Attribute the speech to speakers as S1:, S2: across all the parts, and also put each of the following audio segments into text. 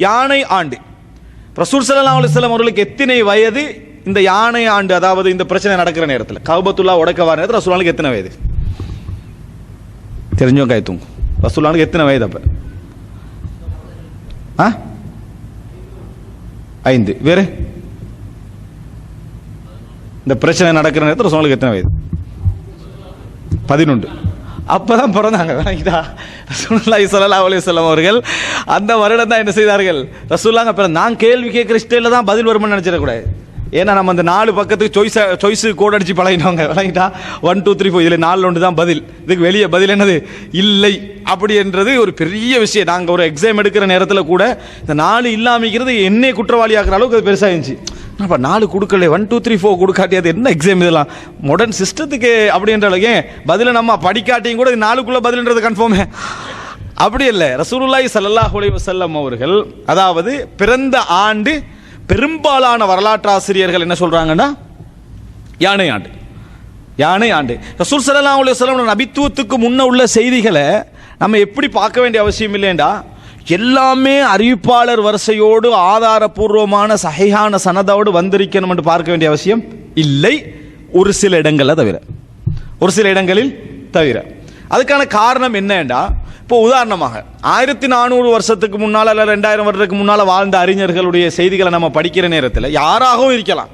S1: யானை ஆண்டு. ரசூல் ஸல்லல்லாஹு அலைஹி வஸல்லம் அவர்களுக்கு எத்தனை வயது இந்த யானை ஆண்டு, அதாவது இந்த பிரச்சனை நடக்கிற நேரத்தில், கஅபத்துல்லாஹ் உடைக்க வர நேரத்தில் ரசூலுல்லாஹ்க்கு எத்தனை வயது தெரிஞ்சவங்க கைத்துங்க? ரசூலுல்லாஹ்க்கு எத்தனை வயது அப்ப? 5. வேறு இந்த பிரச்சனை நடக்கிற நேரத்தில் ரசூலுல்லாஹ்க்கு எத்தனை வயது? 11. அப்பதான் பிறந்தாங்க. ரசூலுல்லாஹி ஸல்லல்லாஹு அலைஹி வஸல்லம் அவர்கள் அந்த வருடம் தான் என்ன செய்தார்கள்? ரசூலுல்லாஹ் நான் கேள்வி கேட்கிற ஸ்டைலில் தான் பதில் வரும்னு நினைச்சிடக்கூடாது. ஏன்னா நம்ம அந்த 4 பக்கத்துக்கு சாய்ஸ் கோட் அடிச்சு பழகினவங்க. விளங்கிட்டா 1 2 3 4 இதில் 4 ஒன்று தான் பதில், இதுக்கு வெளியே பதில் என்னது இல்லை அப்படி என்றது ஒரு பெரிய விஷயம். நாங்கள் ஒரு எக்ஸாம் எடுக்கிற நேரத்தில் கூட இந்த 4 இல்லாமிக்கிறது என்னை குற்றவாளி ஆகிற அளவுக்கு அது பெருசாக இருந்துச்சு. அப்போ 4 கொடுக்கல, 1 2 3 4 கொடுக்காட்டி அது என்ன எக்ஸாம் இதெல்லாம் மாடர்ன் சிஸ்டத்துக்கு அப்படின்ற அளவுக்கு பதிலை நம்ம படிக்காட்டியும் கூட 4க்குள்ள பதில்ன்றது கன்ஃபார்மே அப்படி இல்லை. ரசூலுல்லாஹி ஸல்லல்லாஹு அலைஹி வஸல்லம் அவர்கள் அதாவது பிறந்த ஆண்டு பெரும்பாலான வரலாற்று ஆசிரியர்கள் என்ன சொல்றாங்கன்னா யானை ஆண்டு. யானை ஆண்டு. ரசூல் ஸல்லல்லாஹு அலைஹி வஸல்லம் நபித்துவத்துக்கு முன்ன உள்ள செய்திகளை நம்ம எப்படி பார்க்க வேண்டிய அவசியம் இல்லைண்டா, எல்லாமே அறிவிப்பாளர் வரிசையோடு ஆதாரபூர்வமான சஹீஹான சனதோடு வந்திருக்கணும் என்று பார்க்க வேண்டிய அவசியம் இல்லை. ஒரு சில இடங்களில் தவிர, ஒரு சில இடங்களில் தவிர. அதுக்கான காரணம் என்னண்டா, இப்போ உதாரணமாக 1400 வருஷத்துக்கு முன்னால் அல்ல 2000 வருடத்துக்கு முன்னால் வாழ்ந்த அறிஞர்களுடைய செய்திகளை நம்ம படிக்கிற நேரத்தில் யாராகவும் இருக்கலாம்.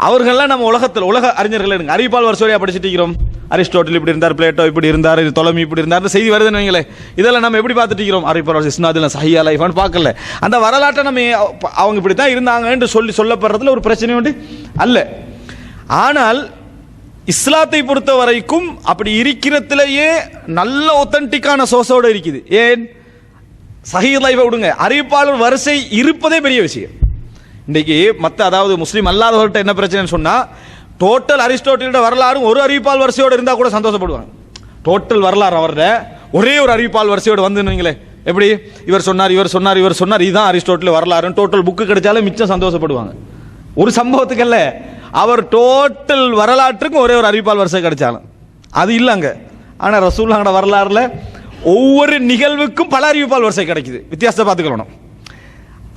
S1: அவர்கள்லாம் நம்ம உலக அறிஞர்கள் எடுங்க. அறிவிப்பால் வருஷம் படிச்சுட்டு இருக்கிறோம். அரிஸ்டோட்டில் இப்படி இருந்தார், பிளேட்டோ இப்படி இருந்தார், தொலமி இப்படி இருந்தார், செய்தி வருதுன்னு வைங்களே. இதெல்லாம் நம்ம எப்படி பார்த்துட்டு இருக்கிறோம்? அறிவிப்பால் வருஷம் இஸ்னாதுல சஹீஹா லைஃப்னு பார்க்கல. அந்த வரலாற்றை நம்ம அவங்க இப்படி தான் இருந்தாங்கன்னு சொல்லப்படுறதுல ஒரு பிரச்சனை உண்டு அல்ல. ஆனால் இஸ்லாத்தை பொறுத்த வரைக்கும் அப்படி இருக்கிறதுலேயே நல்ல ஒத்தன்டிக்கான சோர்ஸோடு இருக்குது. ஏன் சஹீஹ் லைஃபை விடுங்க, அறிவிப்பாளர் வரிசை இருப்பதே பெரிய விஷயம். இன்றைக்கு மற்ற அதாவது முஸ்லீம் அல்லாதவர்கிட்ட என்ன பிரச்சனைன்னு சொன்னால், டோட்டல் அரிஸ்டோட்டிலோட வரலாறும் ஒரு அறிவிப்பால் வரிசையோடு இருந்தால் கூட சந்தோஷப்படுவாங்க. டோட்டல் வரலாறு அவரோட ஒரே ஒரு அறிவிப்பால் வரிசையோடு வந்துங்களே, எப்படி இவர் சொன்னார் இவர் சொன்னார் இவர் சொன்னார், இதுதான் அரிஸ்டோட்டில் வரலாறுன்னு டோட்டல் புக்கு கிடைச்சாலும் மிச்சம் சந்தோஷப்படுவாங்க. ஒரு சம்பவத்துக்கு அல்ல, அவர் டோட்டல் வரலாற்றுக்கும் ஒரே ஒரு அறிவிப்பால் வரிசை கிடைச்சாலும் அது இல்லைங்க. ஆனால் ரசூலுல்லாஹோட வரலாறுல ஒவ்வொரு நிகழ்வுக்கும் பல அறிவிப்பால் வரிசை கிடைக்குது. வித்தியாசத்தை பார்த்துக்கணும்.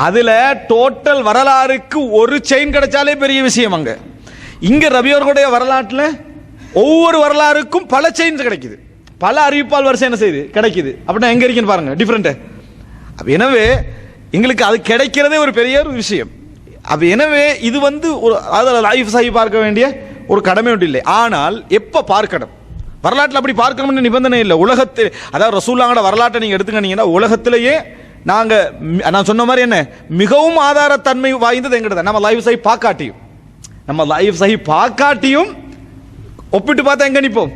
S1: அதில் டோட்டல் வரலாறுக்கு ஒரு செயின் கிடைச்சாலே பெரிய விஷயம். அங்கே இங்கே ரபியோர்களுடைய வரலாற்றில் ஒவ்வொரு வரலாறுக்கும் பல செயின் கிடைக்குது, பல அறிவிப்பால் வரிசை என்ன செய்யுது கிடைக்குது. அப்படின்னா எங்கே இருக்குன்னு பாருங்க, டிஃப்ரெண்ட்டு. எனவே எங்களுக்கு அது கிடைக்கிறதே ஒரு பெரிய ஒரு விஷயம். அப்போ எனவே இது ஒரு அதாவது லைஃப் சஹி பார்க்க வேண்டிய ஒரு கடமை ஒன்று இல்லை. ஆனால் எப்போ பார்க்கணும்? வரலாற்றில் அப்படி பார்க்கணும்னு நிபந்தனை இல்லை. உலகத்தில் அதாவது ரசூலுல்லாஹோட வரலாற்றை நீங்கள் எடுத்துக்கிட்டீங்கன்னா உலகத்திலேயே நான் சொன்ன மாதிரி என்ன மிகவும் ஆதாரத்தன்மை வாய்ந்தது எங்கிட்ட நம்ம லைஃப் சஹி பார்க்காட்டியும் ஒப்பிட்டு பார்த்தா எங்கே நிற்போம்?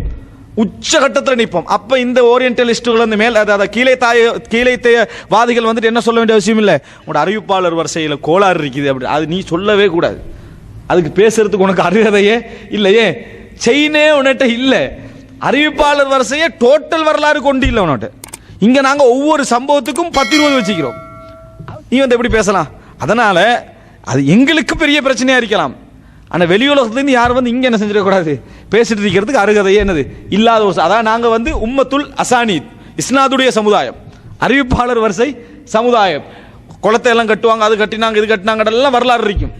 S1: உச்சகட்டத்தில் நிற்போம். அப்போ இந்த ஓரியன்டலிஸ்டுகள் வந்து மேல் அதாவது கீழே வாதிகள் வந்துட்டு என்ன சொல்ல வேண்டிய அவசியம் இல்லை, உங்களோட அறிவிப்பாளர் வரிசையில் கோளாறு இருக்குது அப்படி அது நீ சொல்லவே கூடாது. அதுக்கு பேசுறதுக்கு உனக்கு அருகதையே இல்லையே, செயினே உன்னிட்ட இல்லை, அறிவிப்பாளர் வரிசையே டோட்டல் வரலாறு கொண்டு இல்லை உன்னிட்ட. இங்கே நாங்கள் ஒவ்வொரு சம்பவத்துக்கும் 10-20 வச்சுக்கிறோம். நீ எப்படி பேசலாம்? அதனால் அது எங்களுக்கு பெரிய பிரச்சனையாக இருக்கலாம். ஆனால் வெளி உலகத்துலேருந்து யாரும் இங்கே என்ன செஞ்சிடக்கூடாது, பேசிட்டு இருக்கிறதுக்கு அருகதையே என்னது இல்லாத ஒரு அதான் நாங்கள் உம்மத்துல் அசானீத் இஸ்னாதுடைய சமுதாயம், அறிவிப்பாளர் வரிசை சமுதாயம். குளத்தை எல்லாம் கட்டுவாங்க, அது கட்டினாங்க இது கட்டினாங்க எல்லாம் வரலாறு இருக்கும்.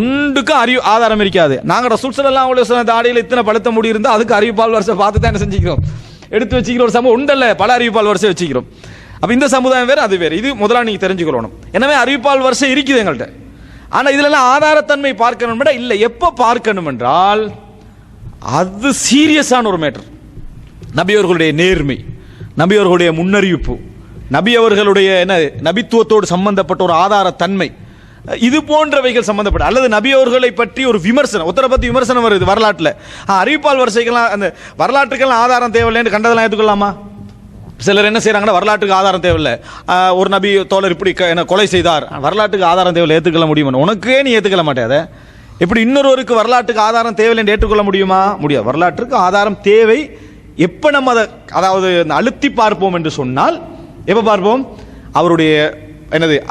S1: ஒன்றுக்கும் ஆதாரம் இருக்காது. நாங்கள் ரசூல் ஸல்லல்லாஹு அலைஹி வஸல்லம் தாடியில் இத்தனை பழுத்த முடி இருந்தால் அதுக்கு அறிவிப்பால் வரிசை பார்த்து தான் என்ன செஞ்சுக்கிறோம், எடுத்து வச்சுக்கிற ஒரு சமூகம் உண்டல்ல, பல அறிவிப்பால் வரிசை வச்சுக்கிறோம். அப்போ இந்த சமுதாயம் வேறு அது வேறு. இது முதலாக நீங்கள் தெரிஞ்சுக்கொள்ளணும். எனவே அறிவிப்பால் வரிசை இருக்குது எங்கள்கிட்ட. ஆனால் இதிலெல்லாம் ஆதாரத்தன்மை பார்க்கணும் இல்லை. எப்போ பார்க்கணும் என்றால் அது சீரியஸான ஒரு மேட்டர். நபி அவர்களுடைய நேர்மை, நபி அவர்களுடைய முன்னறிவிப்பு, நபி அவர்களுடைய நபித்துவத்தோடு சம்பந்தப்பட்ட ஒரு ஆதாரத்தன்மை, இது போன்றவைகள் சம்பந்தப்பட்ட அல்லது நபி அவர்களை பற்றி ஒரு விமர்சனம், ஒருத்தரை பற்றி விமர்சனம் வருது வரலாற்றில். அறிவிப்பால் வரிசைக்கெல்லாம் அந்த வரலாற்றுக்கெல்லாம் ஆதாரம் தேவையில்லைன்னு கண்டதெல்லாம் ஏற்றுக்கொள்ளாமா? சிலர் என்ன செய்யறாங்கன்னா வரலாற்றுக்கு ஆதாரம் தேவையில்லை, ஒரு நபி தோழர் இப்படி கொலை செய்தார், வரலாற்றுக்கு ஆதாரம் தேவையில்லை ஏற்றுக்கொள்ள முடியுமா? உனக்கே நீ ஏற்றுக்கொள்ள மாட்டேன். எப்படி இன்னொருவருக்கு வரலாற்றுக்கு ஆதாரம் தேவையில்லை என்று ஏற்றுக்கொள்ள முடியுமா? முடியாது. வரலாற்றுக்கு ஆதாரம் தேவை. எப்போ நம்ம அதை அதாவது அழுத்தி பார்ப்போம் என்று சொன்னால் எப்போ பார்ப்போம்? அவருடைய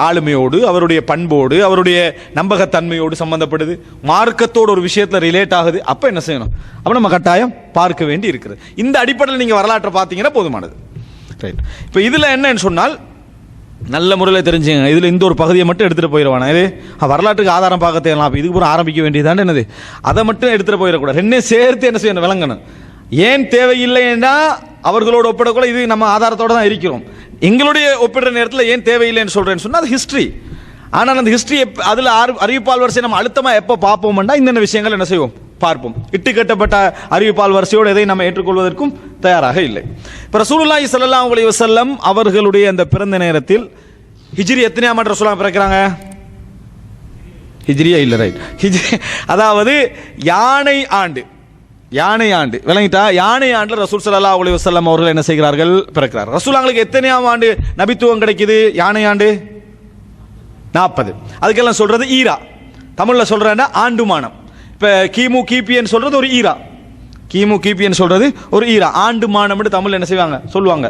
S1: ஆளுமையோடு, அவருடைய பண்போடு, அவருடைய நம்பகத்தன்மையோடு சம்பந்தப்படுது, மார்க்கத்தோடு ஒரு விஷயத்தில் ரிலேட் ஆகுது. அப்போ என்ன செய்யணும்? அப்போ நம்ம கட்டாயம் பார்க்க வேண்டி இருக்கிறது. இந்த அடிப்படையில் நீங்கள் வரலாற்றை பார்த்தீங்கன்னா போதுமானது. ரைட். இப்போ இதில் என்னன்னு சொன்னால் நல்ல முறையில் தெரிஞ்சுங்க. இதில் இந்த ஒரு பகுதியை மட்டும் எடுத்துகிட்டு போயிடுவானா, இது வரலாற்றுக்கு ஆதாரம் பார்க்க தேவையில்லாம். அப்போ இதுக்கு பூரா ஆரம்பிக்க வேண்டியதாண்டு என்னது, அதை மட்டும் எடுத்துகிட்டு போயிடக்கூடாது. ரெண்டையும் சேர்த்து என்ன செய்யணும், விளங்கணும். ஏன் தேவையில்லைன்னா அவர்களோட ஒப்பிடக்கூட இது நம்ம ஆதாரத்தோடு தான் இருக்கிறோம். எங்களுடைய ஒப்பிடுற நேரத்தில் ஏன் தேவையில்லைன்னு சொல்கிறேன்னு சொன்னால் அது ஹிஸ்ட்ரி. ஆனால் அந்த ஹிஸ்ட்ரி அதில் அறிவிப்பால் வரிசை நம்ம அழுத்தமாக எப்போ பார்ப்போம்னா இந்த விஷயங்கள் என்ன செய்வோம், பார்ப்போம். இட்டு கட்டப்பட்ட அறிவிப்பால் வரிசையோடு எதை நம்ம ஏற்றுக்கொள்வதற்கும் தயாராக இல்லை. இப்போ ரசூலுல்லாஹி ஸல்லல்லாஹு அலைஹி வஸல்லம் அவர்களுடைய அந்த பிறந்த நேரத்தில் ஹிஜ்ரி எத்தனையாம் ஆண்டு ரசூலுல்லாஹ் பிறக்கிறாங்க? ஹிஜ்ரியா இல்லை, ரைட், ஹிஜ்ரி, அதாவது யானை ஆண்டு. யானை ஆண்டு விளங்கிட்டா? யானை ஆண்டில் ரசூல் ஸல்லல்லாஹு அலைஹி வஸல்லம் அவர்கள் என்ன செய்கிறார்கள், பிறக்கிறார். ரசூலுல்லாஹ்களுக்கு எத்தனையாம் ஆண்டு நபித்துவம் கிடைக்குது? யானை ஆண்டு 40. அதுக்கெல்லாம் சொல்றது ஈரா. தமிழில் சொல்றேன்னா ஆண்டுமானம். இப்போ கிமு கிபின்னு சொல்றது ஒரு ஈரா. கிமு கிபின்னு சொல்றது ஒரு ஈரா. ஆண்டுமானம் தமிழ் என்ன செய்வாங்க, சொல்லுவாங்க.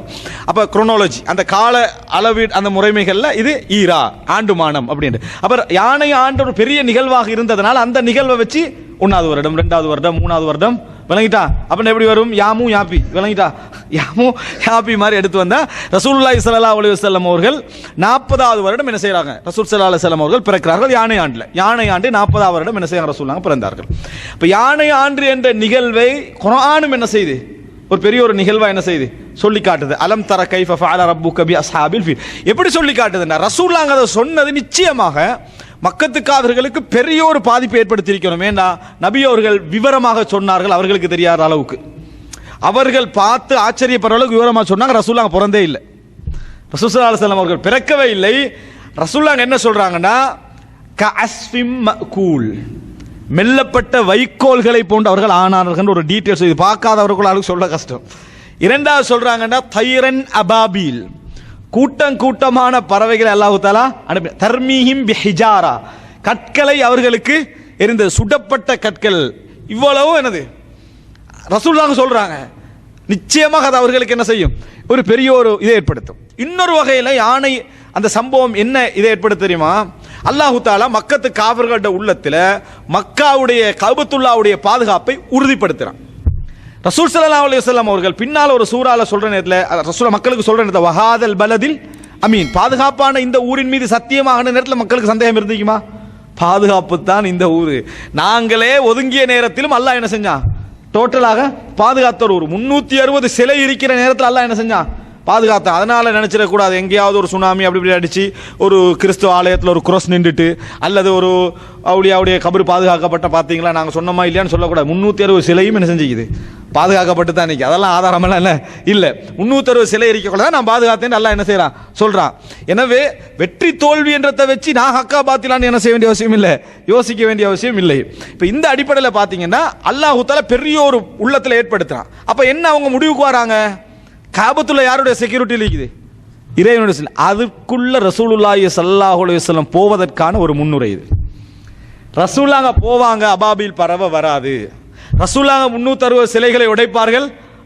S1: அப்போ குரோனாலஜி, அந்த கால அளவு, அந்த முறைமைகளில் இது ஈரா, ஆண்டுமானம் அப்படின்ட்டு. அப்புறம் யானை ஆண்டு ஒரு பெரிய நிகழ்வாக இருந்ததுனால அந்த நிகழ்வை வச்சு 1வது வருடம், 2வது வருடம், 3வது வருடம், விளங்கிட்டா? அப்படின்னு எப்படி வரும், யாமு யாப்பி, விளங்கிட்டா? யாமு யாப்பி மாதிரி எடுத்து வந்தா ரசூலுல்லாஹி ஸல்லல்லாஹு அலைஹி வஸல்லம் அவர்கள் 40வது வருடம் என்ன செய்யறாங்க, ரசூல் ஸல்லல்லாஹு அலைஹி வஸல்லம் அவர்கள் பிறக்கிறார்கள் யானை ஆண்டில். யானை ஆண்டு 40வது வருடம் என்ன செய்யறாங்க, ரசூலுல்லாஹ் பிறந்தார்கள். இப்போ யானை ஆண்டு என்ற நிகழ்வை குர்ஆனும் என்ன செய்து, ஒரு பெரிய ஒரு நிகழ்வா என்ன செய்து சொல்லி காட்டுது. அலம் தர கைஃப ஃபஅல ரப்புக பி அஸ்ஹாபில் ஃபீல். எப்படி சொல்லி காட்டுதுன்னா, ரசூலுல்லாஹ் அதை சொன்னது நிச்சயமாக மக்கத்து காவிர்களுக்கு பெரிய ஒரு பாதிப்பு ஏற்படுத்தியிருக்கணும். ஏன்னா நபி அவர்கள் விவரமாக சொன்னார்கள், அவர்களுக்கு தெரியாத அளவுக்கு. அவர்கள் பார்த்து ஆச்சரியப்படுற அளவுக்கு விவரமாக சொன்னாங்க. ரசூலுல்லாஹ் பிறந்தே இல்லை, ரசூல் ஸல்லல்லாஹு அலைஹி வஸல்லம் அவர்கள் பிறக்கவே இல்லை. ரசூலுல்லாஹ் என்ன சொல்றாங்கன்னா, கஅஸ்ஃபிம் மஅகூல், மெல்லப்பட்ட வைக்கோல்களை போன்று அவர்கள் ஆனார்கள். ஒரு டீட்டெயில்ஸ் இது பார்க்காதவர்களுக்கு சொல்ல கஷ்டம். இரண்டாவது சொல்றாங்கன்னா தைரன் அபாபீல், கூட்டம் கூட்டமான பறவைகளை அல்லாஹ் தஆலா அனுப்பி, தர்மீஹிம் பிஹிஜாரா, கற்களை அவர்களுக்கு எரிந்த சுடப்பட்ட கற்கள். இவ்வளவு என்னது ரசூலுல்லாஹ் சொல்றாங்க. நிச்சயமாக அது அவர்களுக்கு என்ன செய்யும், ஒரு பெரிய ஒரு இதை ஏற்படுத்தும். இன்னொரு வகையில் யானை அந்த சம்பவம் என்ன இதை ஏற்படுத்த தெரியுமா, அல்லாஹ் தஆலா மக்கத்து காஃபிர்களுடைய உள்ளத்தில் மக்காவுடைய கஅபத்துல்லாஹ்வுடைய பாதுகாப்பை உறுதிப்படுத்துறான். ரசூல் ஸல்லல்லாஹு அலைஹி வஸல்லம் அவர்கள் பின்னால் ஒரு சூறால சொல்ற நேரத்தில், ரசூல் மக்களுக்கு சொல்ற நேரத்தில் வஹாதல் பலதில் அமீன், பாதுகாப்பான இந்த ஊரின் மீது சத்தியமாக நேரத்தில் மக்களுக்கு சந்தேகம் இருந்துக்குமா? பாதுகாப்பு தான் இந்த ஊர். நாங்களே ஒதுங்கிய நேரத்திலும் அல்லாஹ் என்ன செஞ்சான், டோட்டலாக பாதுகாத்த ஒரு 360 சிலை இருக்கிற நேரத்தில் அல்லாஹ் என்ன செஞ்சான், பாதுகாத்தான். அதனால நினைச்சிடக்கூடாது எங்கேயாவது ஒரு சுனாமி அப்படி இப்படி அடிச்சு ஒரு கிறிஸ்துவ ஆலயத்தில் ஒரு குரோஸ் நின்றுட்டு அல்லது ஒரு அவருடைய கபரு பாதுகாக்கப்பட்ட பார்த்தீங்களா நாங்கள் சொன்னோமா இல்லையான்னு சொல்லக்கூடாது. 360 சிலையும் என்ன செஞ்சுக்குது, பாதுகாக்கப்பட்டு தான் நிற்கி. அதெல்லாம் ஆதாரமெல்லாம் என்ன இல்லை. 360 சிலை இருக்கக்கூடாது, நான் பாதுகாத்தேன்னு எல்லாம் என்ன செய்யறான் சொல்றான். எனவே வெற்றி தோல்வி என்றதை வச்சு நான் ஹக்கா பாத்திலான்னு என்ன செய்ய வேண்டிய அவசியம் இல்லை, யோசிக்க வேண்டிய அவசியம் இல்லை. இப்போ இந்த அடிப்படையில் பார்த்தீங்கன்னா அல்லாஹ் தஆலா பெரிய ஒரு உள்ளத்தில் ஏற்படுத்துறான். அப்போ என்ன அவங்க முடிவுக்கு வராங்க, காபத்துள்ள யாருடைய செக்யூரிட்டி இருக்குது, இறைவனுடைய. அதுக்குள்ள ரசூலுல்லாஹி ஸல்லல்லாஹு அலைஹி வஸல்லம் போவதற்கான ஒரு முன்னுரை இது. ரசூலுல்லாஹ் போவாங்க, அபாபில் பறவை வராது. ரசூலுல்லாஹ் 360 சிலைகளை உடைப்பார்கள்,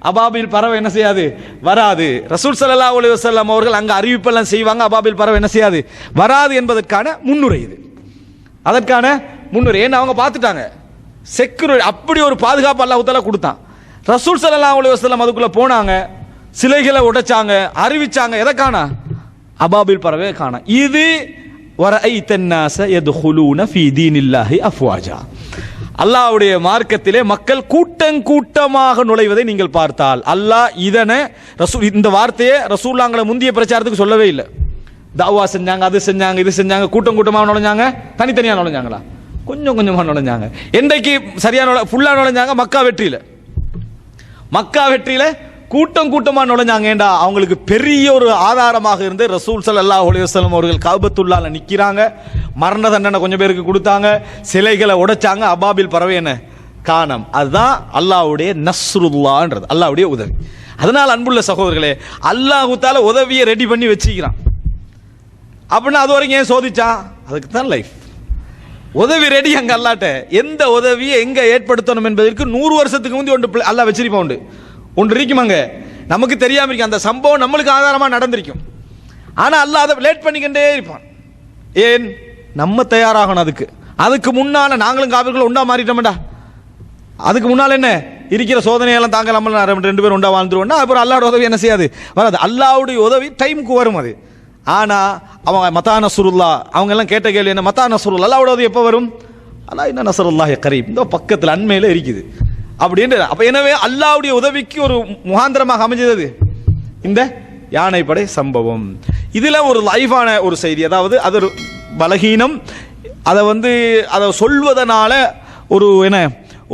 S1: அபாபில் பறவை என்ன செய்யாது, வராது. ரசூல் ஸல்லல்லாஹு அலைஹி வஸல்லம் அவர்கள் அங்க அறிவிப்பெல்லாம் செய்வாங்க, அபாபில் பறவை என்ன செய்யாது, வராது என்பதற்கான முன்னுரை இது. அதற்கான முன்னுரை. ஏன்னா அவங்க பார்த்துட்டாங்க செக்யூரிட்டி, அப்படி ஒரு பாதுகாப்பு அல்லாஹ் தஆலா கொடுத்தான். ரசூல் ஸல்லல்லாஹு அலைஹி வஸல்லம் அதுக்குள்ள போனாங்க, சிலைகளை உடைச்சாங்க, அறிவிச்சாங்க, எதை காணா, அபாபில் பறவை காணா. இது வரஐத்தன்னாஸ யதுகுலூன ஃபீ தீனில்லாஹி அஃப்வாஜா, அல்லாஹ்வுடைய மார்க்கத்திலே மக்கள் கூட்டம் கூட்டமாக நுழைவதை நீங்கள் பார்த்தால். அல்லாஹ் இதனை ரசூல், இந்த வார்த்தையை ரசூலுல்லாஹ்ங்களை முந்திய பிரச்சாரத்துக்கு சொல்லவே இல்லை. தாவா செஞ்சாங்க, அது செஞ்சாங்க, இது செஞ்சாங்க, கூட்டம் கூட்டமாக நுழைஞ்சாங்க, தனித்தனியாக நுழைஞ்சாங்களா, கொஞ்சம் கொஞ்சமாக நுழைஞ்சாங்க. என்றைக்கு சரியான ஃபுல்லாக நுழைஞ்சாங்க, மக்கா வெற்றியில். மக்கா வெற்றியில் கூட்டம் கூட்டமாக நுழைஞ்சாங்க. ஏண்டா அவங்களுக்கு பெரிய ஒரு ஆதாரமாக இருந்து ரசூல் ஸல்லல்லாஹு அலைஹி வஸல்லம் அவர்கள் கஅபத்துல்லாஹ்ல நிற்கிறாங்க, மரண தண்டனை கொஞ்சம் பேருக்கு கொடுத்தாங்க, சிலைகளை உடைச்சாங்க, அபாபில் பறவை என்ன காணம். அதுதான் அல்லாஹ்வுடைய நஸ்ருல்லாஹ்ன்றது, அல்லாஹ்வுடைய உதவி. அதனால் அன்புள்ள சகோதரர்களே, அல்லாஹ் தஆலா உதவியை ரெடி பண்ணி வச்சுக்கிறான். அப்படின்னா அது வரைக்கும் ஏன் சோதிச்சான், அதுக்கு தான் லைஃப். உதவி ரெடி அங்கே அல்லாட்ட. எந்த உதவியை எங்கே ஏற்படுத்தணும் என்பதற்கு 100 வருஷத்துக்கு முந்தி ஒன்று அல்லாஹ் வச்சிருப்பான். ஒன்று இருக்குமாங்க, நமக்கு தெரியாம இருக்கு. அந்த சம்பவம் நம்மளுக்கு ஆதாரமாக நடந்திருக்கும், ஆனால் அல்லாஹ் அதை லேட் பண்ணிக்கிட்டே இருப்பான். ஏன், நம்ம தயாராகணும். அதுக்கு முன்னால நாங்களும் காவிர்களும் உண்டா மாறிட்டோம்டா. அதுக்கு முன்னால் என்ன இருக்கிற சோதனையெல்லாம் தாங்க, நம்ம 2 பேரும் உண்டா வாழ்ந்துருவோம்னா அப்புறம் அல்லாஹ்வுடைய உதவி என்ன செய்யாது, வராது. அல்லாஹ்வுடைய உதவி டைமுக்கு வரும். அது ஆனால் அவங்க மத்தா நஸ்ருல்லா அவங்க எல்லாம் கேட்ட கேள்வி என்ன, மத்தா நஸ்ருல்லா அல்லாஹ்வுடைய எப்போ வரும், அல்லா இன்ன நஸ்ருல்லாஹி கரீப், இந்த பக்கத்தில் அண்மையில் இருக்குது அப்படின்ற. அப்போ எனவே அல்லாஹ்வுடைய உதவிக்கு ஒரு முகாந்திரமாக அமைஞ்சது இந்த யானைப்படை சம்பவம். இதில் ஒரு லைஃபான ஒரு செய்தி, அதாவது அது ஒரு பலகீனம், அதை சொல்வதனால ஒரு என்ன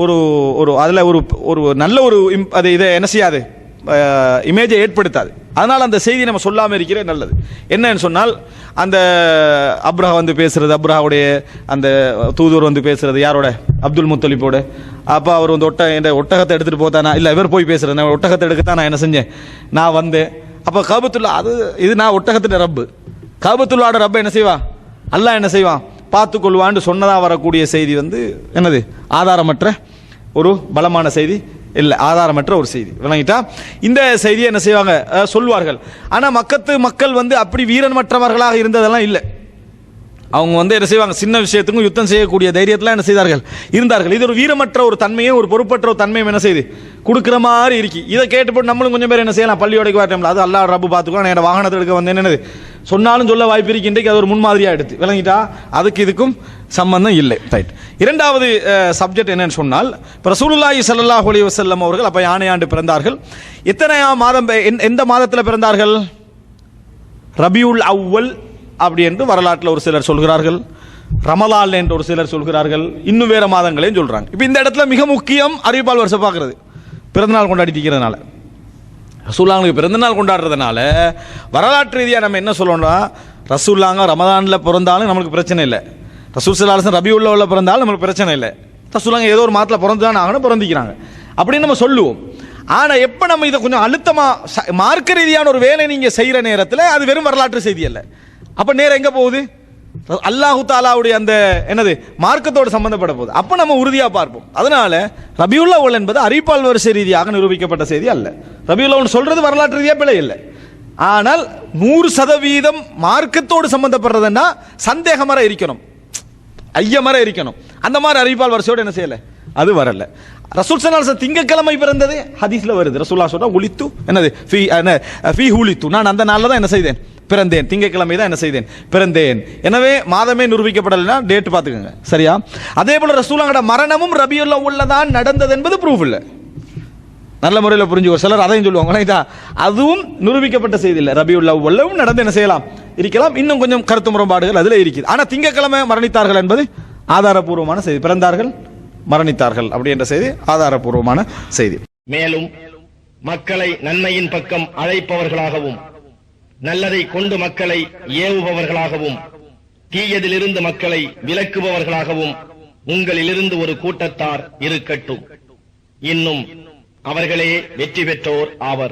S1: ஒரு ஒரு அதில் ஒரு நல்ல ஒரு அது இதை என்ன செய்யாது, இமேஜை ஏற்படுத்தாது. அதனால் அந்த செய்தி நம்ம சொல்லாமல் இருக்கிறது நல்லது. என்னன்னு சொன்னால், அந்த அப்ரஹா வந்து பேசுறது, அப்ரஹாவுடைய அந்த தூதுவர் வந்து பேசுறது யாரோட, அப்துல் முத்தலிப்போட. அப்போ அவர் வந்து ஒட்டகத்தை எடுத்துகிட்டு போத்தானா, இல்லை இவர் போய் பேசுறது, நான் ஒட்டகத்தை எடுக்கத்தான் நான் என்ன செஞ்சேன், நான் வந்தேன். அப்போ காபத்துல்லா இது நான் ஒட்டகத்தின் ரப்பு, காபத்துல்லாவோட ரப்பை என்ன செய்வான், அல்லாஹ் என்ன செய்வான், பார்த்துக்கொள்வான்னு சொன்னதாக வரக்கூடிய செய்தி வந்து என்னது, ஆதாரமற்ற ஒரு பலமான செய்தி இல்லை, ஆதாரமற்ற ஒரு செய்தி. விளங்கிட்டா? இந்த செய்தியை என்ன செய்வாங்க, சொல்வார்கள். ஆனால் மக்கள் வந்து அப்படி வீரமற்றவர்களாக இருந்ததெல்லாம் இல்லை. அவங்க வந்து என்ன செய்வாங்க, சின்ன விஷயத்துக்கும் யுத்தம் செய்யக்கூடிய தைரியத்தில் என்ன செய்தார்கள், இருந்தார்கள். இது ஒரு வீரமற்ற ஒரு தன்மையும் ஒரு பொறுப்பற்ற ஒரு தன்மையும் என்ன செய்யுது, கொடுக்குற மாதிரி இருக்கு. இதை கேட்டுப்போட்டு நம்மளும் கொஞ்சம் பேர் என்ன செய்யலாம், பள்ளியோடைக்கு வரட்டோம்ல, அது அல்லாஹ் ரப்பு பார்த்துக்கோ, நான் என்னோட வாகனத்தை எடுக்க வந்தேன் என்னது சொன்னாலும் சொல்ல வாய்ப்பு இருக்கு. இன்றைக்கு அது ஒரு முன்மாதிரியாக எடுத்து. விளங்கிட்டா? அதுக்கு இதுக்கும் சம்பந்தம் இல்லை. ரைட். இரண்டாவது சப்ஜெக்ட் என்னன்னு சொன்னால், ரசூலுல்லாஹி ஸல்லல்லாஹு அலைஹி வஸல்லம் அவர்கள் அப்போ யானை ஆண்டு பிறந்தார்கள். எத்தனையாம் மாதம், எந்த மாதத்தில் பிறந்தார்கள், ரபியுல் அவ்வல் அப்படி என்று வரலாற்றில் ஒரு சிலர் சொல்கிறார்கள், ரமலான் என்று ஒரு சிலர் சொல்கிறார்கள், இன்னும் வேறு மாதங்களையும் சொல்கிறாங்க. இப்போ இந்த இடத்துல மிக முக்கியம் அறிவிப்பால் வருஷம் பார்க்குறது, பிறந்தநாள் கொண்டாடிட்டு இருக்கிறதுனால, ரசூலுல்லாஹ்வுக்கு பிறந்தநாள் கொண்டாடுறதுனால வரலாற்று ரீதியாக நம்ம என்ன சொல்லணும்னா, ரசூலுல்லாஹ் ரமலானில் பிறந்தாலும் நம்மளுக்கு பிரச்சனை இல்லை, ரசூல் ஸல்லல்லாஹு அலைஹி வஸல்லம் ரபியுல் பிறந்தாலும் நம்மளுக்கு பிரச்சனை இல்லை, ரசூலுல்லாஹ் ஏதோ ஒரு மாதத்தில் பிறந்துதான் ஆகணும், பிறந்திக்கிறாங்க அப்படின்னு நம்ம சொல்லுவோம். ஆனால் எப்போ நம்ம இதை கொஞ்சம் அழுத்தமாக மார்க்க ரீதியான ஒரு வேலை நீங்கள் செய்கிற நேரத்தில் அது வெறும் வரலாற்று செய்தி அல்ல. அப்போ நேரம் எங்கே போகுது, அல்லாஹு தாலாவுடைய அந்த என்னது மார்க்கத்தோடு சம்பந்தப்பட போகுது. அப்போ நம்ம உறுதியாக பார்ப்போம். அதனால ரபியுல் அவ்வல் என்பது அறிவிப்பால் வரிசை ரீதியாக நிரூபிக்கப்பட்ட செய்தி அல்ல. ரபியுல் அவ்வல் சொல்றது வரலாற்று ரீதியாக பிழை இல்லை. ஆனால் 100% மார்க்கத்தோடு சம்பந்தப்படுறதுன்னா சந்தேகமர இருக்கணும், ஐயமர இருக்கணும். அந்த மாதிரி அறிவிப்பால் வரிசையோடு என்ன செய்யலை, அது வரல. ரசூல் ஸல்லல்லாஹு அலைஹி வஸல்லம் திங்கக்கிழமை பிறந்தது ஹதீஸ்ல வருது. ரசூலுல்லாஹ் சொல்றா உலித்து என்னது ஃபீ ஹுலித்து, நான் அந்த நாளில் தான் என்ன செய்தேன், பிறந்தேன், திங்கக்கிழமை தான் என்ன செய்தேன், பிறந்தேன். எனவே மாதமே நிரூபிக்கப்படலைன்னா டேட் பார்த்துக்கோங்க, சரியா? அதே போல ரசூலுல்லாஹ்வோட மரணமும் ரபியுல் அவ்வல்ல தான் நடந்தது என்பது ப்ரூஃப் இல்லை. நல்ல முறையில் புரிஞ்சுக்கோ. சிலர் அதையும் சொல்லுவாங்க, அதுவும் நிரூபிக்கப்பட்ட செய்தி இல்லை. ரபியுல் அவ்வல்லும் நடந்து என்ன செய்யலாம், இருக்கலாம். இன்னும் கொஞ்சம் கருத்து முரண்பாடுகள் அதில் இருக்குது. ஆனால் திங்கக்கிழமை மரணித்தார்கள் என்பது ஆதாரபூர்வமான செய்தி. பிறந்தார்கள், மரணித்தார்கள் அப்படி என்ற செய்தி ஆதாரபூர்வமான செய்தி.
S2: மேலும் மக்களை நன்மையின் பக்கம் அழைப்பவர்களாகவும், நல்லதை கொண்டு மக்களை ஏவுபவர்களாகவும், தீயதிலிருந்து மக்களை விலக்குபவர்களாகவும் உங்களிலிருந்து ஒரு கூட்டத்தார் இருக்கட்டும். இன்னும் அவர்களே வெற்றி பெற்றோர் ஆவர்.